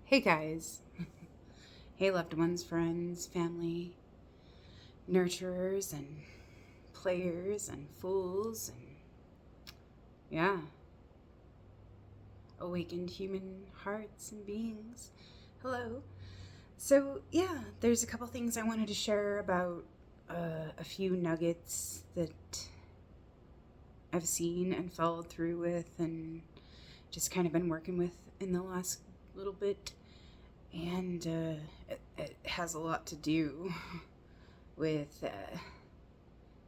Hey guys. Hey loved ones, friends, family, nurturers and players and fools and yeah, awakened human hearts and beings. Hello. So yeah, there's a couple things I wanted to share about a few nuggets that I've seen and followed through with and just kind of been working with in the last little bit. And it has a lot to do with,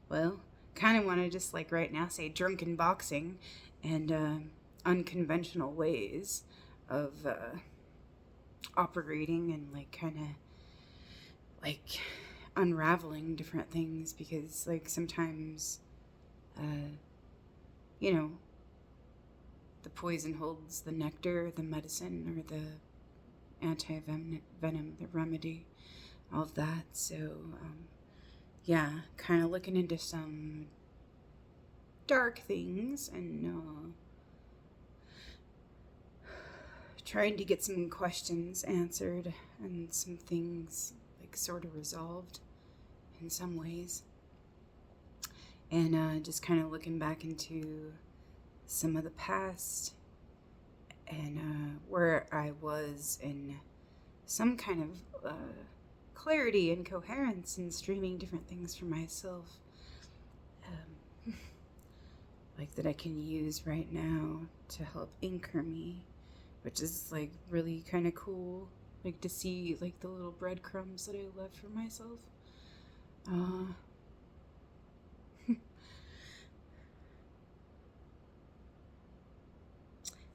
well, kind of want to just like right now say drunken boxing and unconventional ways of operating and like kind of like unraveling different things, because like sometimes, you know, the poison holds the nectar, the medicine, or the anti-venom, the remedy, all of that. So yeah, kind of looking into some dark things and trying to get some questions answered and some things like sort of resolved in some ways, and just kind of looking back into some of the past and where I was in some kind of clarity and coherence in streaming different things for myself, like that I can use right now to help anchor me, which is like really kind of cool, like to see like the little breadcrumbs that I left for myself.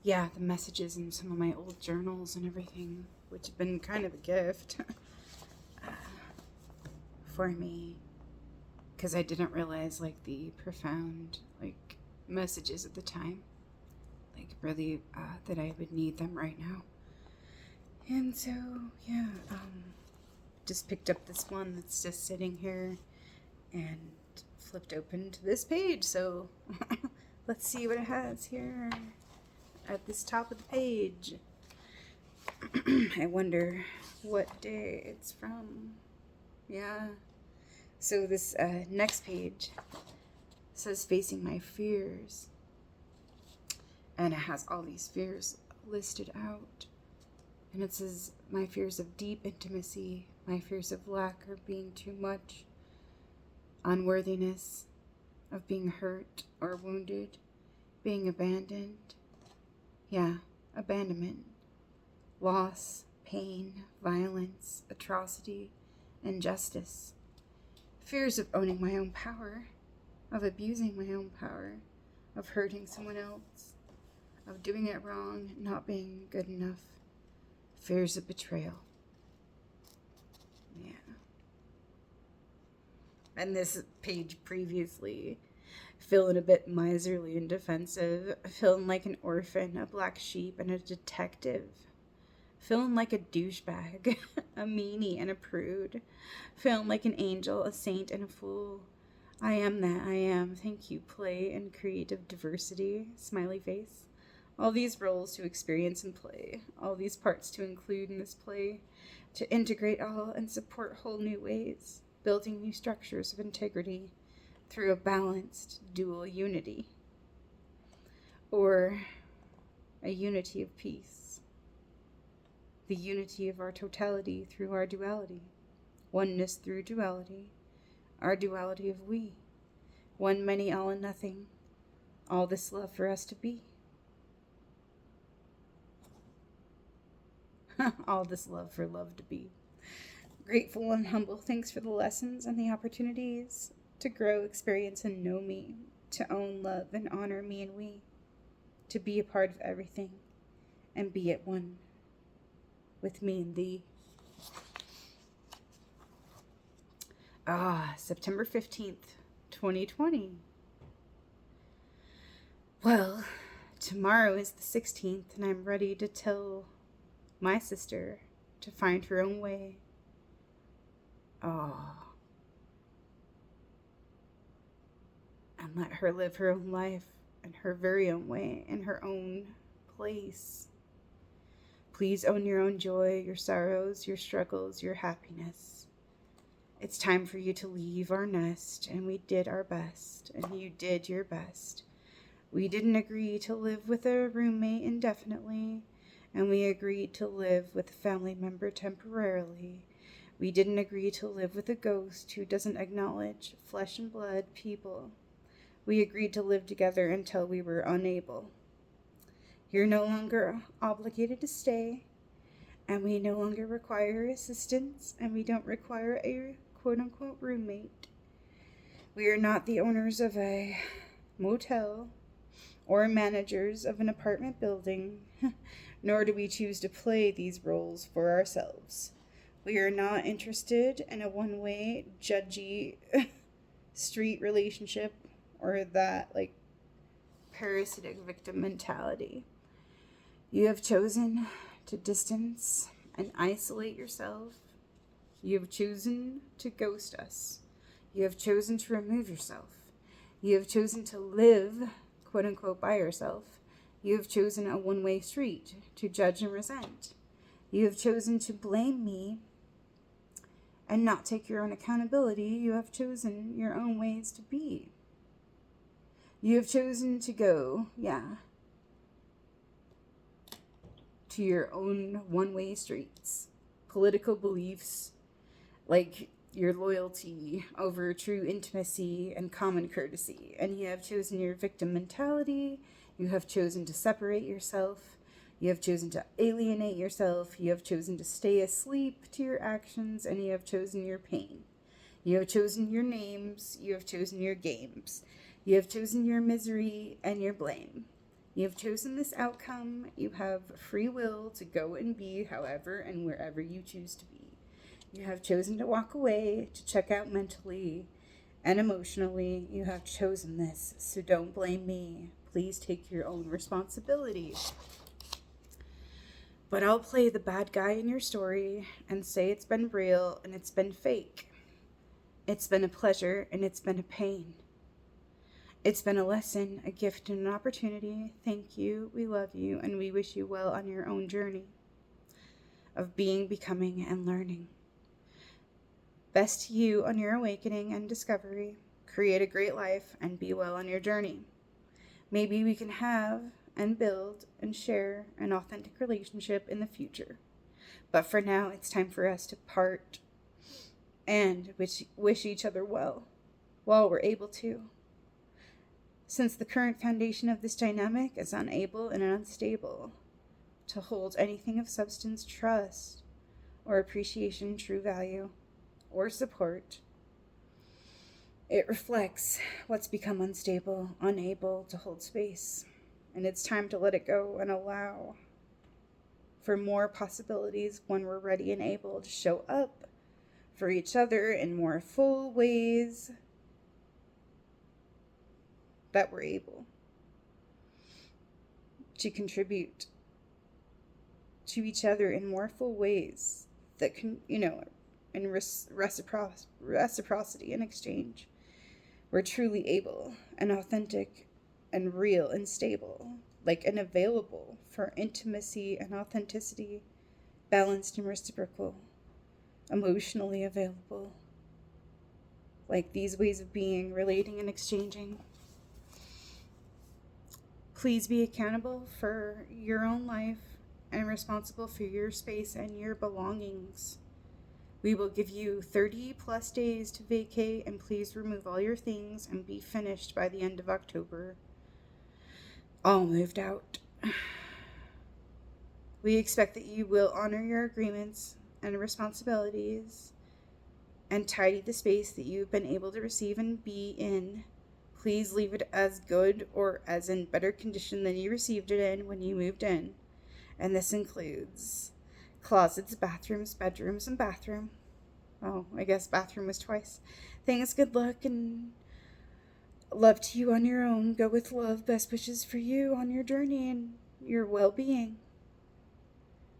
Yeah, the messages in some of my old journals and everything, which have been kind of a gift for me, because I didn't realize like the profound like messages at the time, like really that I would need them right now. And so yeah, just picked up this one that's just sitting here and flipped open to this page. So let's see what it has here at this top of the page. I wonder what day it's from. Yeah. So this next page says facing my fears. And it has all these fears listed out. And it says my fears of deep intimacy, my fears of lack or being too much, unworthiness, of being hurt or wounded, being abandoned. Yeah, abandonment, loss, pain, violence, atrocity, injustice. Fears of owning my own power, of abusing my own power, of hurting someone else, of doing it wrong, not being good enough. Fears of betrayal. Yeah. And this page previously, feeling a bit miserly and defensive, feeling like an orphan, a black sheep, and a detective, feeling like a douchebag, a meanie and a prude, feeling like an angel, a saint, and a fool. I am that I am, thank you, play and creative diversity, smiley face. All these roles to experience and play, all these parts to include in this play, to integrate all and support whole new ways, building new structures of integrity, through a balanced dual unity, or a unity of peace, the unity of our totality through our duality, oneness through duality, our duality of we, one, many, all, and nothing, all this love for us to be. All this love for love to be. Grateful and humble, thanks for the lessons and the opportunities to grow, experience, and know me, to own, love, and honor me and we, to be a part of everything, and be at one with me and thee. September 15th, 2020. Well, tomorrow is the 16th, and I'm ready to tell my sister to find her own way. And let her live her own life in her very own way, in her own place. Please own your own joy, your sorrows, your struggles, your happiness. It's time for you to leave our nest, and we did our best, and you did your best. We didn't agree to live with a roommate indefinitely, and we agreed to live with a family member temporarily. We didn't agree to live with a ghost who doesn't acknowledge flesh and blood people. We agreed to live together until we were unable. You're no longer obligated to stay, and we no longer require assistance, and we don't require a quote-unquote roommate. We are not the owners of a motel or managers of an apartment building, nor do we choose to play these roles for ourselves. We are not interested in a one-way, judgy street relationship or that, parasitic victim mentality. You have chosen to distance and isolate yourself. You have chosen to ghost us. You have chosen to remove yourself. You have chosen to live, quote-unquote, by yourself. You have chosen a one-way street to judge and resent. You have chosen to blame me and not take your own accountability. You have chosen your own ways to be. You have chosen to go, to your own one-way streets. Political beliefs, like your loyalty over true intimacy and common courtesy. And you have chosen your victim mentality. You have chosen to separate yourself. You have chosen to alienate yourself. You have chosen to stay asleep to your actions, and you have chosen your pain. You have chosen your names. You have chosen your games. You have chosen your misery and your blame. You have chosen this outcome. You have free will to go and be however and wherever you choose to be. You have chosen to walk away, to check out mentally and emotionally. You have chosen this, so don't blame me. Please take your own responsibility. But I'll play the bad guy in your story and say it's been real and it's been fake. It's been a pleasure and it's been a pain. It's been a lesson, a gift, and an opportunity. Thank you, we love you, and we wish you well on your own journey of being, becoming, and learning. Best to you on your awakening and discovery. Create a great life and be well on your journey. Maybe we can have and build and share an authentic relationship in the future. But for now, it's time for us to part and wish each other well while we're able to. Since the current foundation of this dynamic is unable and unstable to hold anything of substance, trust, or appreciation, true value, or support, it reflects what's become unstable, unable to hold space. And it's time to let it go and allow for more possibilities when we're ready and able to show up for each other in more full ways that we're able to contribute to each other in more full ways that can, in reciprocity and exchange. We're truly able and authentic and real and stable, and available for intimacy and authenticity, balanced and reciprocal, emotionally available. These ways of being, relating, and exchanging. Please be accountable for your own life and responsible for your space and your belongings. We will give you 30 plus days to vacate, and please remove all your things and be finished by the end of October. All moved out. We expect that you will honor your agreements and responsibilities and tidy the space that you've been able to receive and be in. Please leave it as good or as in better condition than you received it in when you moved in. And this includes closets, bathrooms, bedrooms, and bathroom. Oh, I guess bathroom was twice. Thanks, good luck, and love to you on your own. Go with love. Best wishes for you on your journey and your well-being.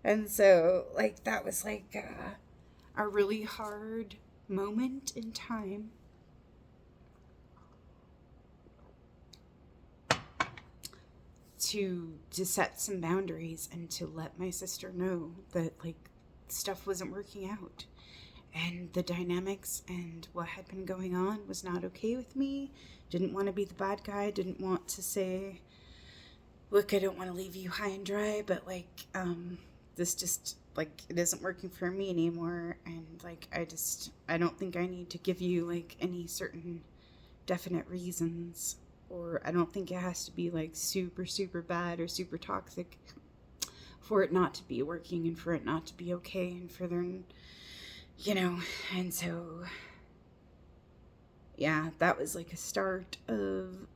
And so, that was a really hard moment in time. to set some boundaries and to let my sister know that, like, stuff wasn't working out. And the dynamics and what had been going on was not okay with me. Didn't want to be the bad guy. Didn't want to say, look, I don't want to leave you high and dry, but, like, this just, like, it isn't working for me anymore. And, like, I don't think I need to give you, like, any certain definite reasons. Or I don't think it has to be, like, super, super bad or super toxic for it not to be working and for it not to be okay and for there, you know. And so, yeah, that was like a start of,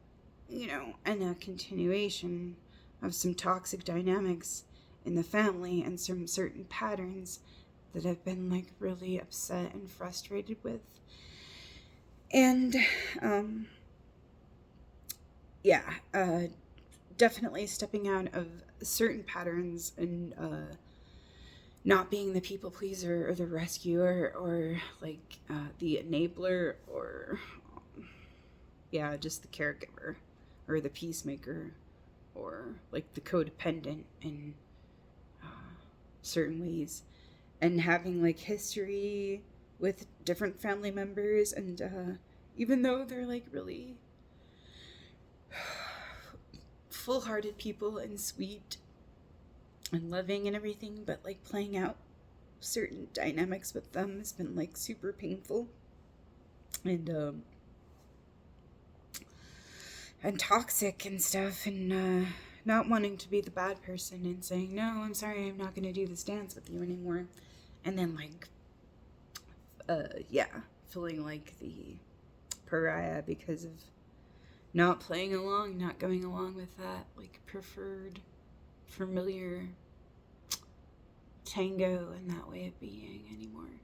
you know, and a continuation of some toxic dynamics in the family and some certain patterns that I've been, like, really upset and frustrated with. And, definitely stepping out of certain patterns and not being the people pleaser or the rescuer or, like, the enabler or, just the caregiver or the peacemaker or, like, the codependent in certain ways. And having, like, history with different family members, and even though they're, like, really full-hearted people and sweet and loving and everything, but, like, playing out certain dynamics with them has been, like, super painful and toxic and stuff, and not wanting to be the bad person and saying, no, I'm sorry, I'm not going to do this dance with you anymore. And then, like, feeling like the pariah because of not playing along, not going along with that, like, preferred, familiar tango and that way of being anymore.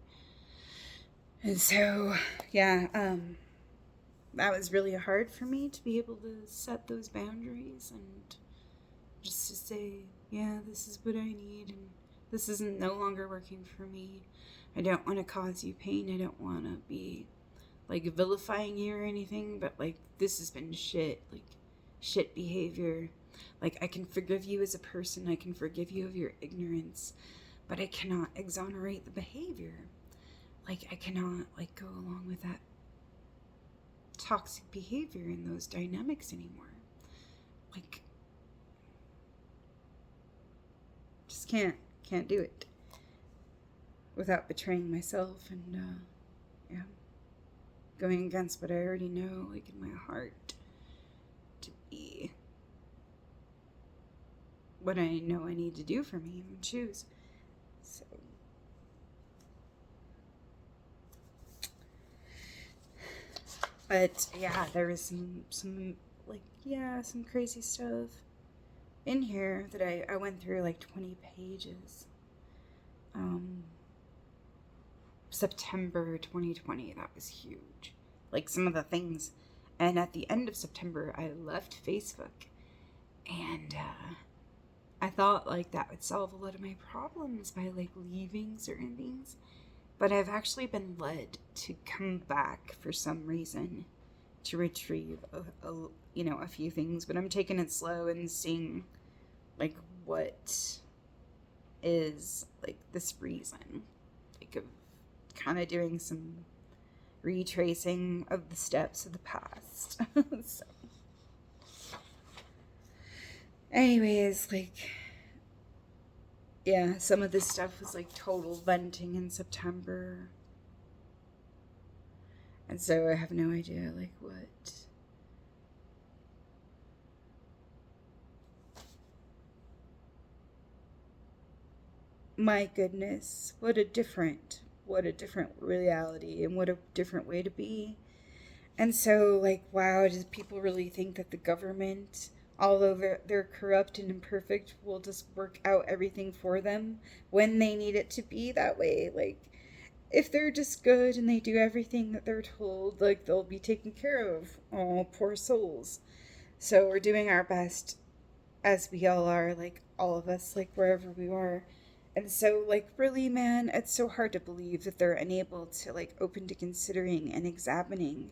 And so, that was really hard for me to be able to set those boundaries and just to say, yeah, this is what I need, and this isn't no longer working for me. I don't want to cause you pain. I don't want to be, like, vilifying you or anything, but, like, this has been shit behavior. Like, I can forgive you as a person. I can forgive you of your ignorance, but I cannot exonerate the behavior. Like, I cannot, like, go along with that toxic behavior and those dynamics anymore. Like, just can't do it without betraying myself and, going against what I already know, like, in my heart to be what I know I need to do for me and choose. So, but yeah, there was some crazy stuff in here that I went through, like, 20 pages. September 2020, that was huge. Like, some of the things. And at the end of September, I left Facebook. And I thought, like, that would solve a lot of my problems by, like, leaving certain things. But I've actually been led to come back for some reason to retrieve a few things. But I'm taking it slow and seeing, like, what is, like, this reason. Like, of kind of doing some retracing of the steps of the past. So, anyways, like, yeah, some of this stuff was, like, total venting in September. And so I have no idea, like, what my goodness, what a different reality and what a different way to be. And so, like, wow, do people really think that the government, although they're corrupt and imperfect, will just work out everything for them when they need it to be that way? Like, if they're just good and they do everything that they're told, like, they'll be taken care of. Oh, poor souls. So we're doing our best, as we all are, like, all of us, like, wherever we are. And so, like, really, man, it's so hard to believe that they're unable to, like, open to considering and examining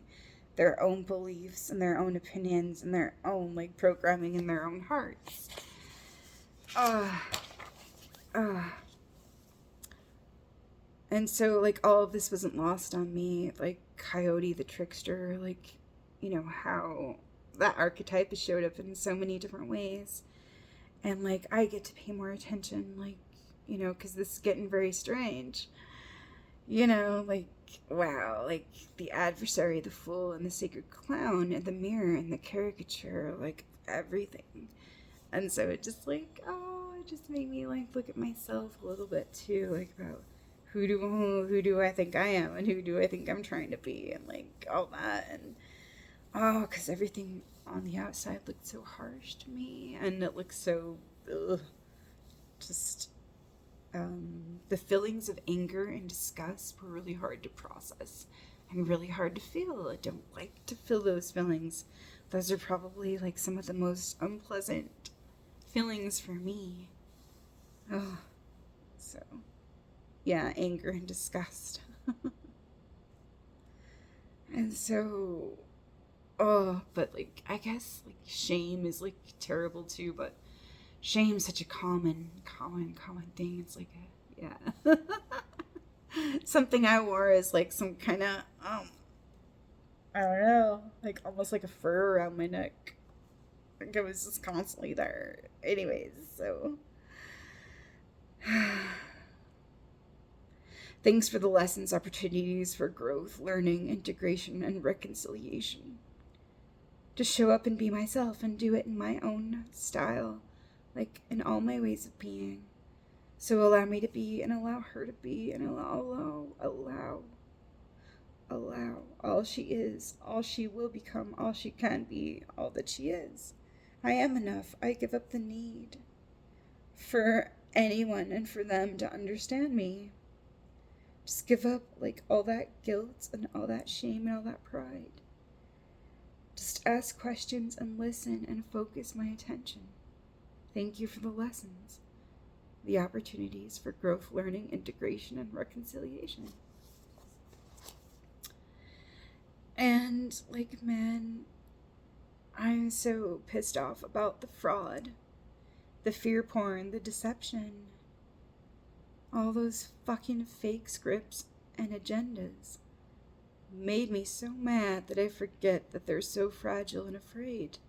their own beliefs and their own opinions and their own, like, programming in their own hearts. And so, like, all of this wasn't lost on me. Like, Coyote the Trickster, like, you know, how that archetype has showed up in so many different ways. And, like, I get to pay more attention, like, you know, because this is getting very strange. You know, like, wow, like, the adversary, the fool, and the sacred clown, and the mirror, and the caricature, like, everything. And so it just, like, it just made me, like, look at myself a little bit, too, like, about who do I think I am, and who do I think I'm trying to be, and, like, all that, and, because everything on the outside looked so harsh to me, and it looked so, just, the feelings of anger and disgust were really hard to process, and really hard to feel. I don't like to feel those feelings. Those are probably, like, some of the most unpleasant feelings for me. So, yeah, anger and disgust. And so, but, like, I guess, like, shame is, like, terrible too, but shame's such a common thing. It's like, yeah. Something I wore is, like, some kind of, I don't know, like, almost like a fur around my neck. Like, it was just constantly there. Anyways, so. Thanks for the lessons, opportunities for growth, learning, integration, and reconciliation. To show up and be myself and do it in my own style, like in all my ways of being. So allow me to be and allow her to be and allow all she is, all she will become, all she can be, all that she is. I am enough. I give up the need for anyone and for them to understand me. Just give up, like, all that guilt and all that shame and all that pride. Just ask questions and listen and focus my attention. Thank you for the lessons, the opportunities for growth, learning, integration, and reconciliation. And, like, man, I'm so pissed off about the fraud, the fear porn, the deception, all those fucking fake scripts and agendas. Made me so mad that I forget that they're so fragile and afraid.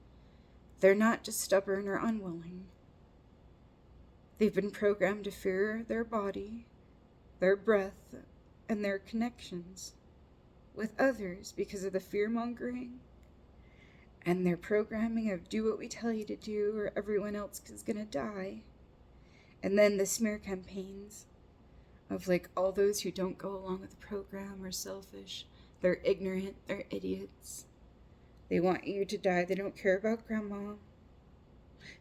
They're not just stubborn or unwilling. They've been programmed to fear their body, their breath, and their connections with others because of the fear-mongering and their programming of do what we tell you to do or everyone else is gonna die. And then the smear campaigns of, like, all those who don't go along with the program are selfish. They're ignorant. They're idiots. They want you to die. They don't care about grandma.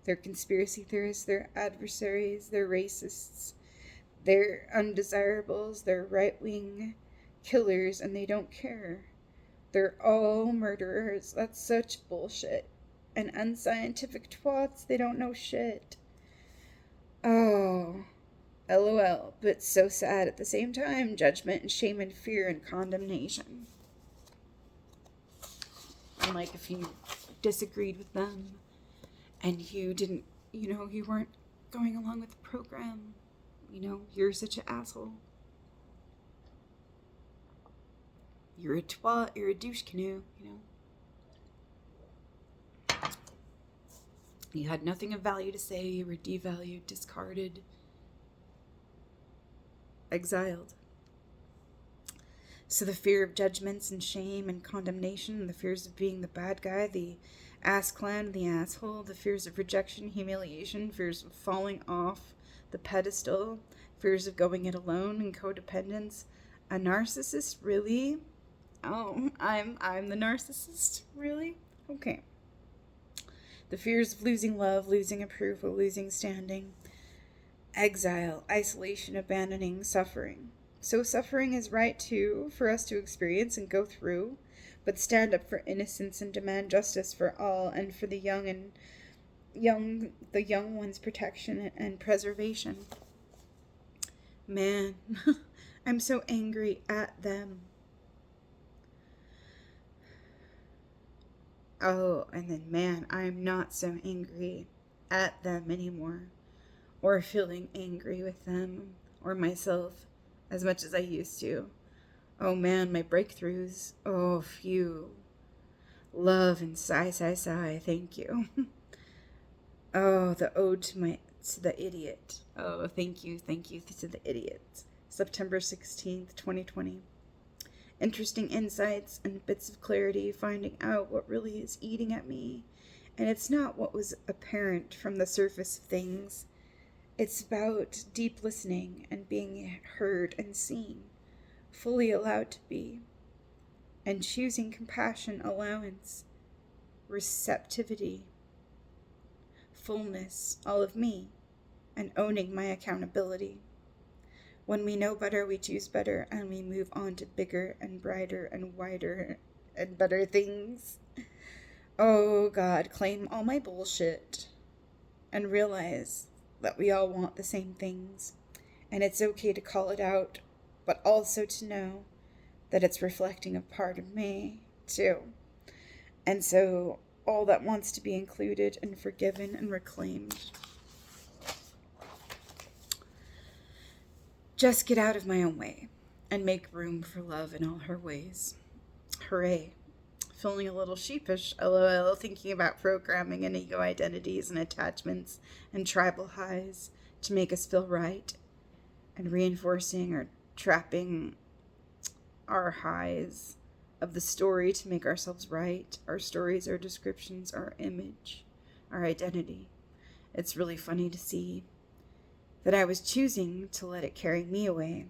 They're conspiracy theorists. They're adversaries. They're racists. They're undesirables. They're right-wing killers, and they don't care. They're all murderers. That's such bullshit. And unscientific twats. They don't know shit. Oh, LOL, but so sad at the same time. Judgment and shame and fear and condemnation. And, like, if you disagreed with them and you didn't, you know, you weren't going along with the program, you know, you're such an asshole. You're a twat, you're a douche canoe, you know. You had nothing of value to say, you were devalued, discarded, exiled. So the fear of judgments and shame and condemnation, and the fears of being the bad guy, the ass clown, the asshole, the fears of rejection, humiliation, fears of falling off the pedestal, fears of going it alone, and codependence. A narcissist, really? Oh, I'm the narcissist, really? Okay. The fears of losing love, losing approval, losing standing, exile, isolation, abandoning, suffering. So suffering is right too for us to experience and go through, but stand up for innocence and demand justice for all and for the young ones' protection and preservation. Man, I'm so angry at them. Oh, and then, man, I'm not so angry at them anymore, or feeling angry with them or myself as much as I used to. Oh man, my breakthroughs. Oh, phew. Love and sigh, sigh, sigh. Thank you. Oh, the ode to the idiot. Oh, thank you to the idiot. September 16th, 2020. Interesting insights and bits of clarity, finding out what really is eating at me. And it's not what was apparent from the surface of things. It's about deep listening and being heard and seen, fully allowed to be, and choosing compassion, allowance, receptivity, fullness, all of me, and owning my accountability. When we know better, we choose better, and we move on to bigger and brighter and wider and better things. Oh God, claim all my bullshit and realize that we all want the same things, and it's okay to call it out, but also to know that it's reflecting a part of me too. And so all that wants to be included and forgiven and reclaimed. Just get out of my own way and make room for love in all her ways. Hooray. Feeling a little sheepish, lol, thinking about programming and ego identities and attachments and tribal highs to make us feel right, and reinforcing or trapping our highs of the story to make ourselves right, our stories, our descriptions, our image, our identity. It's really funny to see that I was choosing to let it carry me away,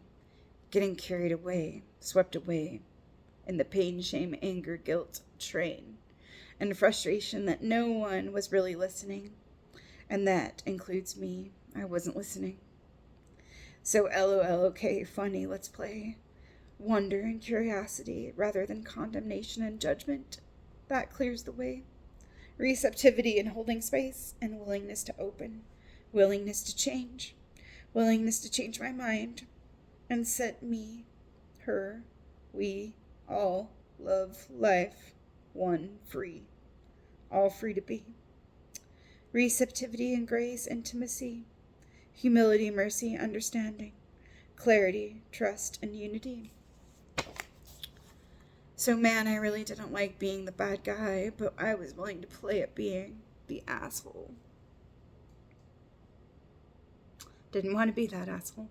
getting carried away, swept away in the pain, shame, anger, guilt train, and frustration that no one was really listening, and that includes me. I wasn't listening. So LOL, okay, funny, let's play. Wonder and curiosity rather than condemnation and judgment. That clears the way. Receptivity and holding space, and willingness to open, willingness to change my mind, and set me, her, we, all, love, life, one, free, all free to be. Receptivity and grace, intimacy, humility, mercy, understanding, clarity, trust, and unity. So man, I really didn't like being the bad guy, but I was willing to play at being the asshole. Didn't want to be that asshole.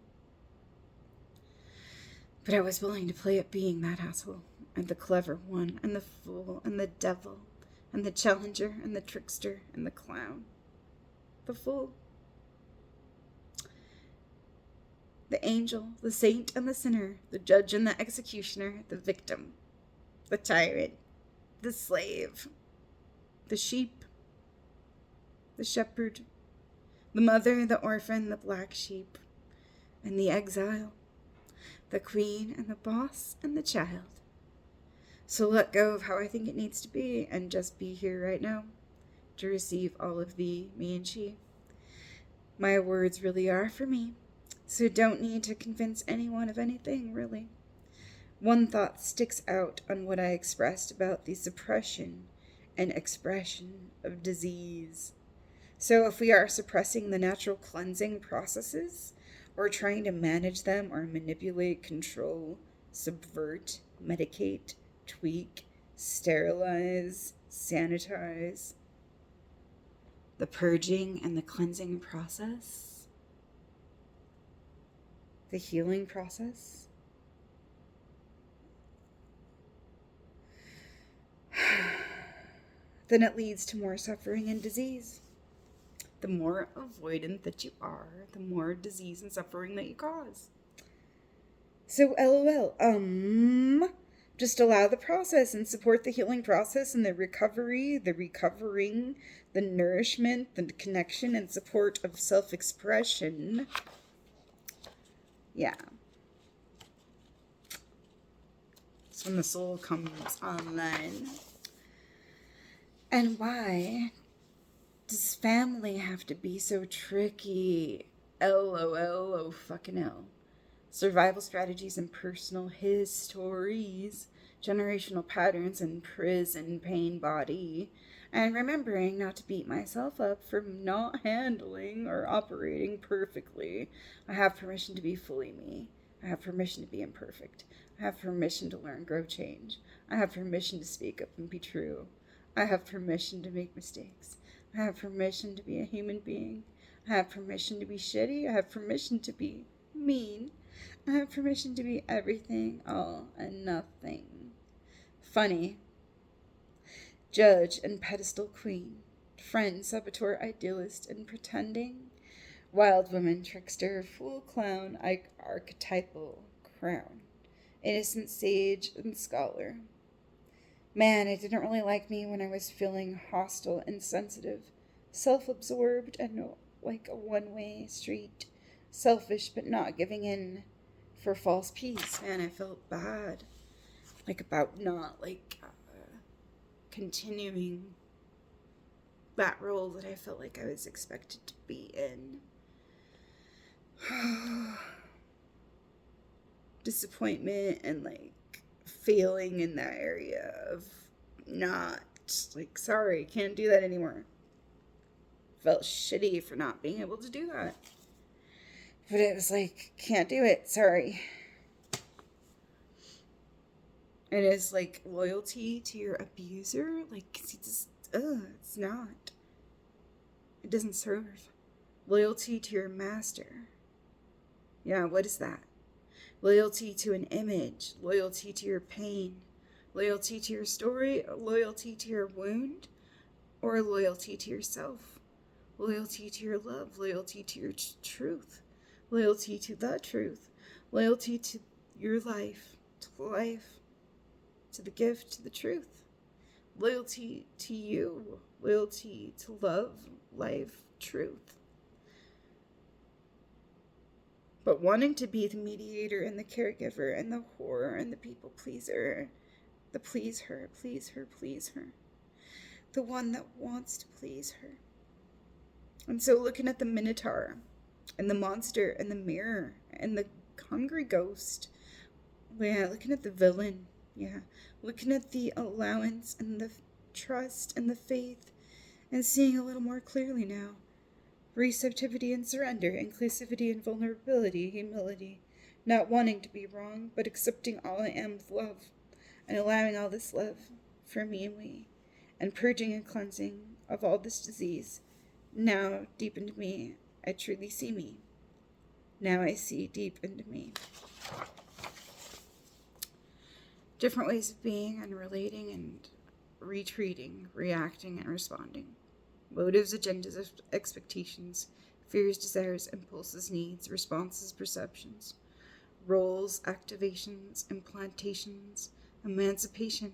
But I was willing to play at being that asshole, and the clever one, and the fool, and the devil, and the challenger, and the trickster, and the clown. The fool. The angel, the saint, and the sinner, the judge and the executioner, the victim, the tyrant, the slave, the sheep, the shepherd, the mother, the orphan, the black sheep, and the exile, the queen, and the boss, and the child. So let go of how I think it needs to be, and just be here right now, to receive all of thee, me and she. My words really are for me, so don't need to convince anyone of anything, really. One thought sticks out on what I expressed about the suppression and expression of disease. So if we are suppressing the natural cleansing processes, or trying to manage them or manipulate, control, subvert, medicate, tweak, sterilize, sanitize, the purging and the cleansing process, the healing process, then it leads to more suffering and disease. The more avoidant that you are, the more disease and suffering that you cause. So LOL, just allow the process and support the healing process and the recovery, the recovering, the nourishment, the connection and support of self-expression. Yeah. It's when the soul comes online. And why does family have to be so tricky? LOL, oh fucking L. survival strategies and personal histories, generational patterns and prison pain body, and remembering not to beat myself up for not handling or operating perfectly. I have permission to be fully me. I have permission to be imperfect. I have permission to learn, grow, change. I have permission to speak up and be true. I have permission to make mistakes. I have permission to be a human being. I have permission to be shitty. I have permission to be mean. I have permission to be everything, all, and nothing. Funny. Judge and pedestal queen. Friend, saboteur, idealist, and pretending. Wild woman, trickster, fool, clown, archetypal crown. Innocent sage and scholar. Man, it didn't really like me when I was feeling hostile, insensitive, self-absorbed, and like a one-way street. Selfish, but not giving in for false peace. Man, I felt bad. Like about not, continuing that role that I felt like I was expected to be in. Disappointment and, failing in that area of not, sorry, can't do that anymore. Felt shitty for not being able to do that. But it was can't do it, sorry. And it's loyalty to your abuser, it's not. It doesn't serve. Loyalty to your master. Yeah, what is that? Loyalty to an image, loyalty to your pain, loyalty to your story, loyalty to your wound, or loyalty to yourself, loyalty to your love, loyalty to your truth, loyalty to the truth, loyalty to your life, to the gift, to the truth, loyalty to you, loyalty to love, life, truth. But wanting to be the mediator and the caregiver and the whore and the people pleaser, the please her. The one that wants to please her. And so looking at the Minotaur and the monster and the mirror and the hungry ghost, looking at the villain, looking at the allowance and the trust and the faith and seeing a little more clearly now. Receptivity and surrender, inclusivity and vulnerability, humility, not wanting to be wrong, but accepting all I am with love, and allowing all this love for me and we, and purging and cleansing of all this disease. Now, deep into me, I truly see me. Now I see deep into me. Different ways of being and relating and retreating, reacting and responding. Motives, agendas, expectations, fears, desires, impulses, needs, responses, perceptions, roles, activations, implantations, emancipation,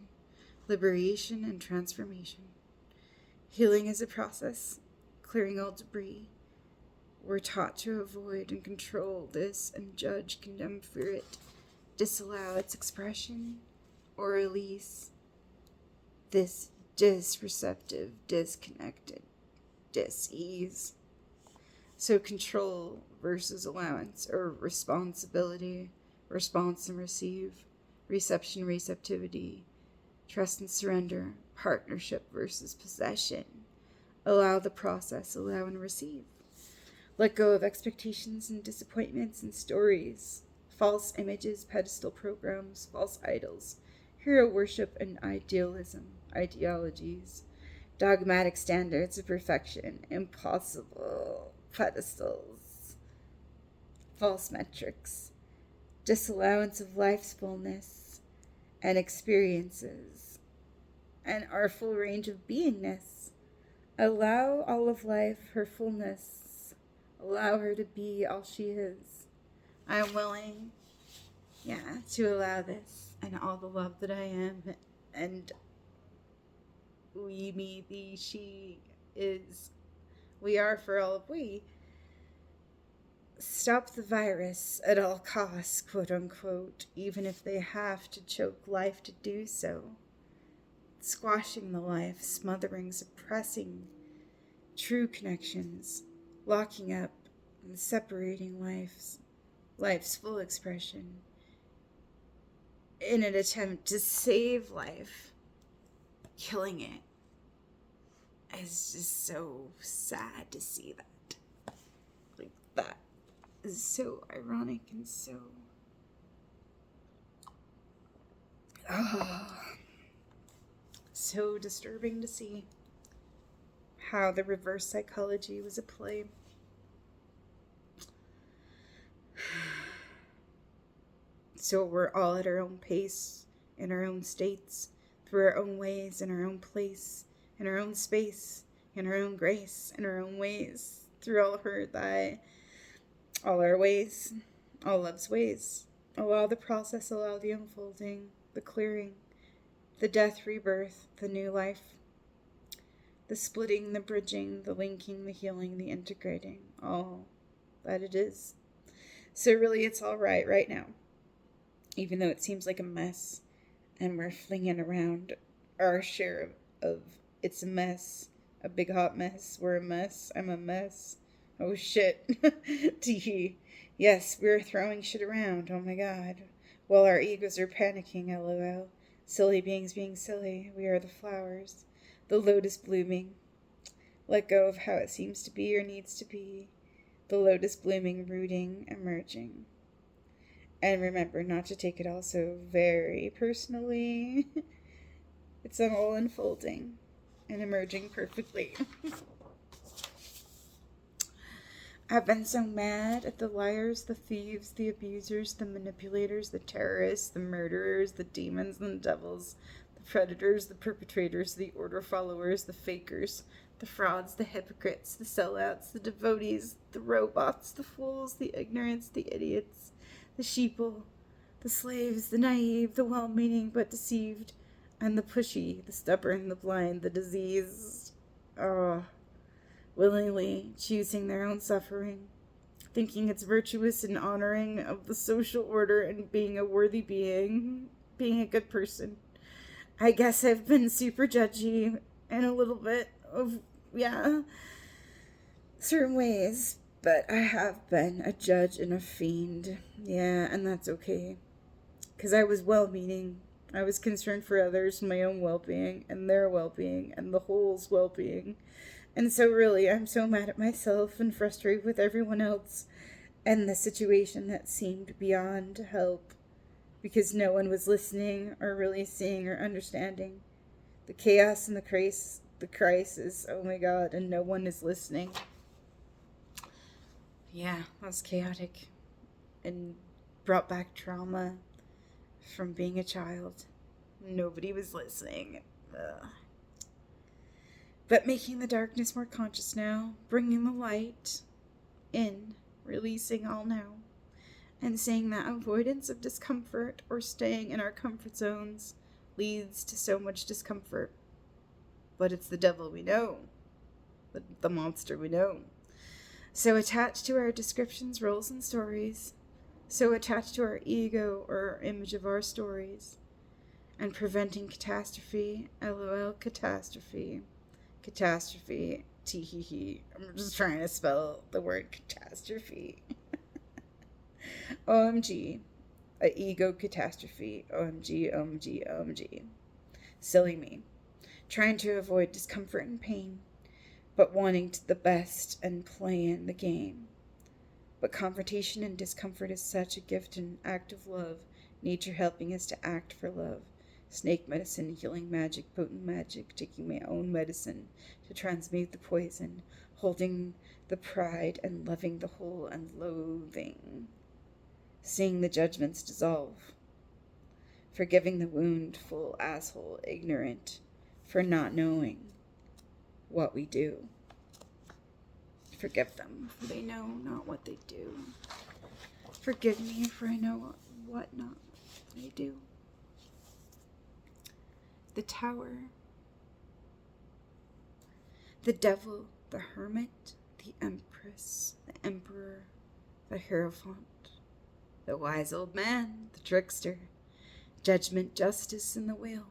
liberation, and transformation. Healing is a process, clearing all debris. We're taught to avoid and control this and judge, condemn, fear it, disallow its expression, or release this disreceptive, disconnected dis-ease. So control versus allowance, or responsibility, response and receive, reception, receptivity, trust and surrender, partnership versus possession. Allow the process, allow and receive. Let go of expectations and disappointments and stories, false images, pedestal programs, false idols, hero worship and ideologies, dogmatic standards of perfection, impossible pedestals, false metrics, disallowance of life's fullness and experiences, and our full range of beingness. Allow all of life her fullness. Allow her to be all she is. I am willing, to allow this and all the love that I am, and we, me, thee, she is, we are for all of we. Stop the virus at all costs, quote unquote, even if they have to choke life to do so. Squashing the life, smothering, suppressing true connections, locking up and separating lives, life's full expression in an attempt to save life, killing it. It's just so sad to see that. Like, that is so ironic and so... so disturbing to see how the reverse psychology was at play. So we're all at our own pace, in our own states, through our own ways, in our own place, in our own space, in our own grace, in our own ways, through all her, thy, all our ways, all love's ways. Allow the process, allow the unfolding, the clearing, the death, rebirth, the new life, the splitting, the bridging, the linking, the healing, the integrating, all that it is. So really it's all right now. Even though it seems like a mess, and we're flinging around our share of it's a mess, a big hot mess, we're a mess, I'm a mess, oh shit, tee. Yes, we're throwing shit around, oh my god, while our egos are panicking, lol, silly beings being silly, we are the flowers, the lotus blooming, let go of how it seems to be or needs to be, the lotus blooming, rooting, emerging. And remember not to take it all so very personally. It's all unfolding and emerging perfectly. I've been so mad at the liars, the thieves, the abusers, the manipulators, the terrorists, the murderers, the demons and the devils, the predators, the perpetrators, the order followers, the fakers, the frauds, the hypocrites, the sellouts, the devotees, the robots, the fools, the ignorants, the idiots, the sheeple, the slaves, the naive, the well-meaning but deceived, and the pushy, the stubborn, the blind, the diseased, willingly choosing their own suffering, thinking it's virtuous and honoring of the social order and being a worthy being, being a good person. I guess I've been super judgy in a little bit of, certain ways. But I have been a judge and a fiend. Yeah, and that's okay. Because I was well-meaning. I was concerned for others, my own well-being, and their well-being, and the whole's well-being. And so really, I'm so mad at myself and frustrated with everyone else and the situation that seemed beyond help. Because no one was listening or really seeing or understanding. The chaos and the crisis, oh my god, and no one is listening. Yeah, that was chaotic and brought back trauma from being a child. Nobody was listening. Ugh. But making the darkness more conscious now, bringing the light in, releasing all now, and saying that avoidance of discomfort or staying in our comfort zones leads to so much discomfort. But it's the devil we know, the monster we know. So attached to our descriptions, roles, and stories. So attached to our ego or our image of our stories. And preventing catastrophe. LOL, catastrophe. Catastrophe. Tee-hee-hee. I'm just trying to spell the word catastrophe. OMG. A ego catastrophe. OMG, OMG, OMG. Silly me. Trying to avoid discomfort and pain. But wanting the best and playing the game. But confrontation and discomfort is such a gift and act of love, nature helping us to act for love. Snake medicine, healing magic, potent magic, taking my own medicine to transmute the poison, holding the pride and loving the whole and loathing. Seeing the judgments dissolve. Forgiving the woundful asshole, ignorant, for not knowing what we do. Forgive them, for they know not what they do. Forgive me, for I know what not they do. The Tower. The Devil, the Hermit, the Empress, the Emperor, the Hierophant, the Wise Old Man, the Trickster, Judgment, Justice, and the Whale,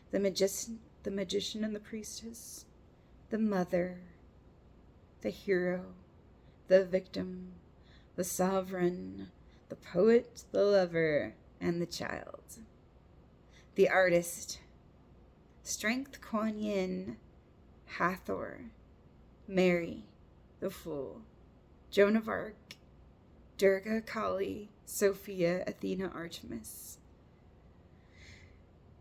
the Magician and the Priestess, the Mother, the Hero, the Victim, the sovereign, the poet, the lover, and the child. The artist, Strength Kuan Yin, Hathor, Mary, the Fool, Joan of Arc, Durga, Kali, Sophia, Athena, Artemis.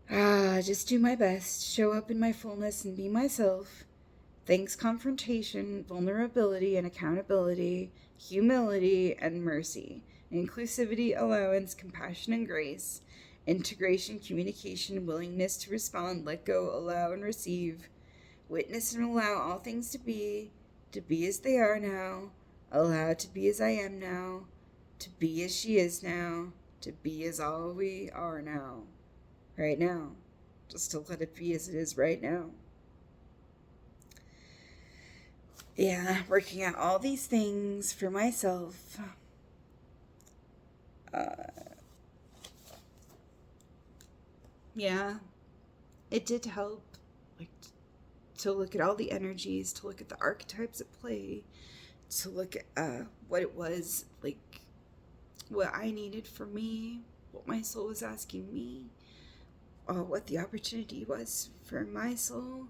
Just do my best, show up in my fullness and be myself. Thanks, confrontation, vulnerability and accountability, humility and mercy, inclusivity, allowance, compassion and grace, integration, communication, willingness to respond, let go, allow and receive, witness and allow all things to be as they are now, allow to be as I am now, to be as she is now, to be as all we are now, right now, just to let it be as it is right now. Yeah, working out all these things for myself. Yeah, it did help, like, to look at all the energies, to look at the archetypes at play, to look at what it was, like, what I needed for me, what my soul was asking me, what the opportunity was for my soul,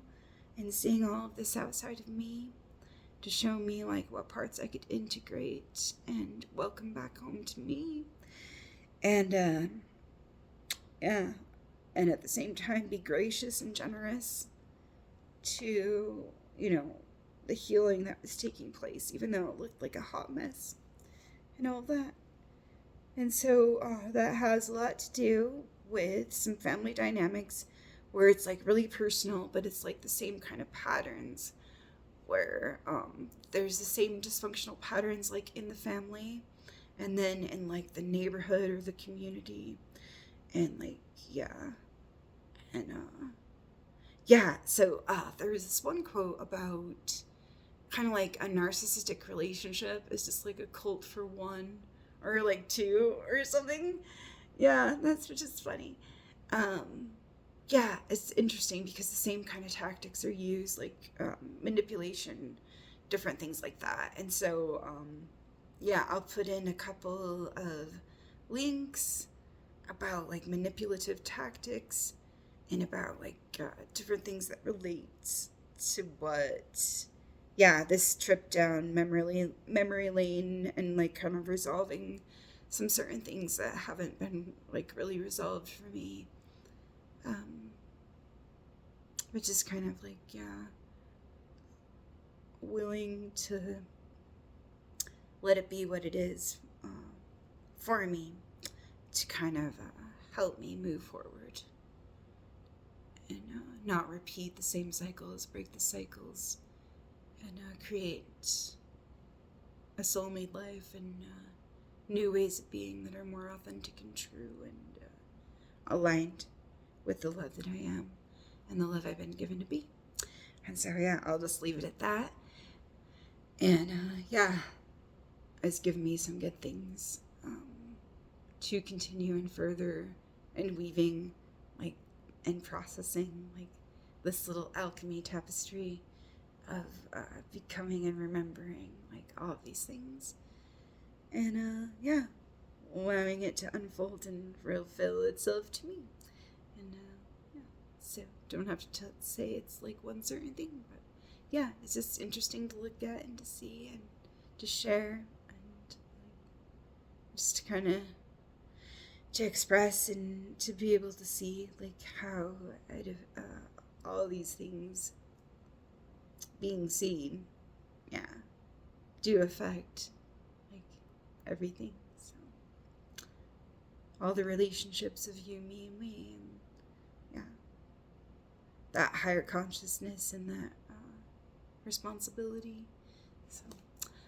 and seeing all of this outside of me to show me, like, what parts I could integrate and welcome back home to me. And, yeah, and at the same time be gracious and generous to, the healing that was taking place, even though it looked like a hot mess and all that. And so that has a lot to do with some family dynamics where it's, like, really personal, but it's, like, the same kind of patterns where there's the same dysfunctional patterns, like, in the family and then in, like, the neighborhood or the community. And, like, so there was this one quote about kind of like a narcissistic relationship is just like a cult for one or like two or something. Yeah, that's which is funny. It's interesting because the same kind of tactics are used, like manipulation, different things like that. And so I'll put in a couple of links about, like, manipulative tactics and about, like, different things that relate to what this trip down memory lane and, like, kind of resolving some certain things that haven't been, like, really resolved for me, which is kind of like willing to let it be what it is for me, to kind of help me move forward and not repeat the same cycles, break the cycles, and create a soulmate life and new ways of being that are more authentic and true and aligned with the love that I am and the love I've been given to be. And so, I'll just leave it at that. And, it's given me some good things to continue and further and weaving, like, and processing, like, this little alchemy tapestry of becoming and remembering, like, all of these things. And, allowing it to unfold and reveal itself to me. And, so don't have to say it's, like, one certain thing, but, it's just interesting to look at and to see and to share and, like, just to kind of to express and to be able to see, like, how out of all these things being seen, do affect, like, everything. So all the relationships of you, me, and we, and that higher consciousness and that responsibility. So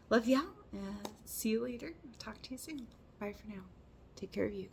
love y'all, and see you later. Talk to you soon. Bye for now. Take care of you.